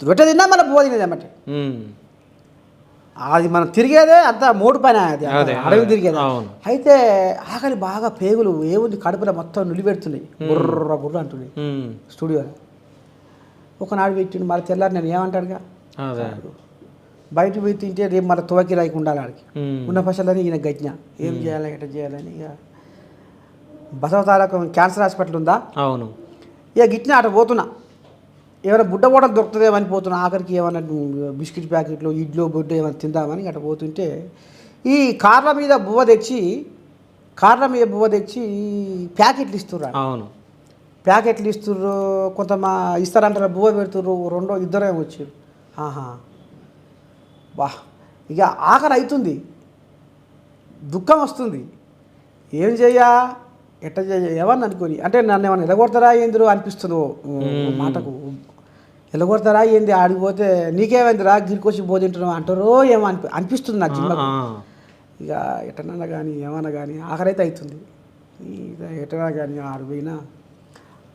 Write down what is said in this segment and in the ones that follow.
రొట్టె తిన్నా మళ్ళీ బువ్వ తినేది అన్నమాట. అది మనం తిరిగేదే అంత మూడు పైన అది అడవి తిరిగేది. అయితే ఆకలి బాగా పేగులు ఏముంది కడుపులో మొత్తం నులి పెడుతున్నాయి, బుర్ర బుర్ర అంటున్నాయి. స్టూడియోలో ఒకనాడు పెట్టిండు, మళ్ళీ తెల్లారి నేను ఏమంటాడుగా బయట పోయి తింటే రేపు మళ్ళీ తువకి రాయికి ఉండాలి ఆడికి ఉన్న పైసలని ఈయన గజ్ఞ ఏం చేయాలి ఎట్లా చేయాలని. ఇక బసవతారకం క్యాన్సర్ హాస్పిటల్ ఉందా, అవును, ఇక గిట్టిన అటు పోతున్నా, ఏమైనా బుడ్డ బోటలు దొరుకుతుందేమని పోతున్నా. ఆఖరికి ఏమైనా బిస్కెట్ ప్యాకెట్లు ఇడ్లు బుడ్డ ఏమైనా తిందామని అటు పోతుంటే ఈ కార్ల మీద బువ్వ తెచ్చి ప్యాకెట్లు ఇస్తుర్రు. అవును, ప్యాకెట్లు ఇస్తుర్రు, కొంత ఇస్తారంటారు, బువ్వ పెడుతుర్రు, ఇద్దరేమో వచ్చారు. వా, ఇక ఆకలి అవుతుంది, దుఃఖం వస్తుంది, ఏం చెయ్యా ఎట్లా ఏమని అనుకోని, అంటే నన్ను ఏమన్నా ఎలగొడతారా ఏందిరో అనిపిస్తుంది. మాటకు ఎలగొడతారా ఏంది, ఆడిపోతే నీకేమైందిరా గిరికొచ్చి బోధింటున్నావు అంటారో ఏమో అనిపిస్తుంది నా జిమ్మకు. ఇక ఎటన్నా కానీ ఏమన్నా కానీ ఆఖరైతే అవుతుంది. ఇక ఎటన్నా కానీ ఆడిపోయినా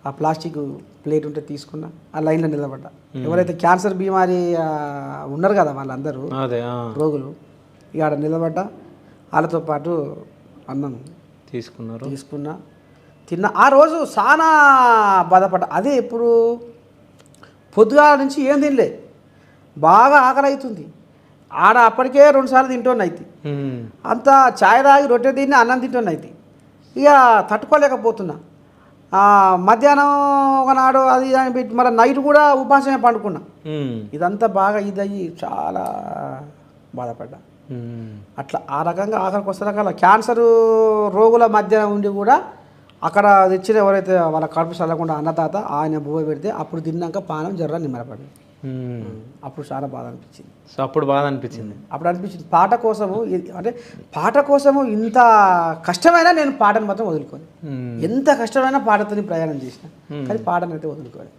ఆ ప్లాస్టిక్ ప్లేట్ ఉంటే తీసుకున్నా, ఆ లైన్లో నిలబడ్డా. ఎవరైతే క్యాన్సర్ బీమారి ఉన్నారు కదా వాళ్ళందరూ రోగులు, ఇక ఆడ నిలబడ్డా, వాళ్ళతో పాటు అన్నం తీసుకున్నా, తిన్నా. ఆ రోజు చాలా బాధపడ్డా. అదే ఇప్పుడు పొద్దుగాల నుంచి ఏం తినలే, బాగా ఆకలి అవుతుంది. ఆడ అప్పటికే 2 సార్లు తింటోని అయితే, అంతా ఛాయ్ తాగి రొట్టె తిని అన్నం తింటోని అయితే, ఇక తట్టుకోలేకపోతున్నా. మధ్యాహ్నం ఒకనాడు అది అని పెట్టి మళ్ళీ నైట్ కూడా ఉపాసమే పండుకున్నా. ఇదంతా బాగా ఇదయ్యి చాలా బాధపడ్డా. అట్లా ఆ రకంగా ఆఖరికి వస్తే రకాల క్యాన్సర్ రోగుల మధ్య ఉండి కూడా అక్కడ తెచ్చిన ఎవరైతే వాళ్ళ కడుపు చల్లకుండా అన్నదాత ఆయన బువ్వ పెడితే అప్పుడు తిన్నాక పానం జర్ర నిమ్మరపడింది. అప్పుడు చాలా బాధ అనిపించింది. సో అప్పుడు అనిపించింది పాట కోసము ఇంత కష్టమైనా నేను పాటను మాత్రం వదులుకోను. ఎంత కష్టమైనా పాటతో ప్రయాణం చేసిన, కానీ పాటను అయితే వదులుకోలేదు.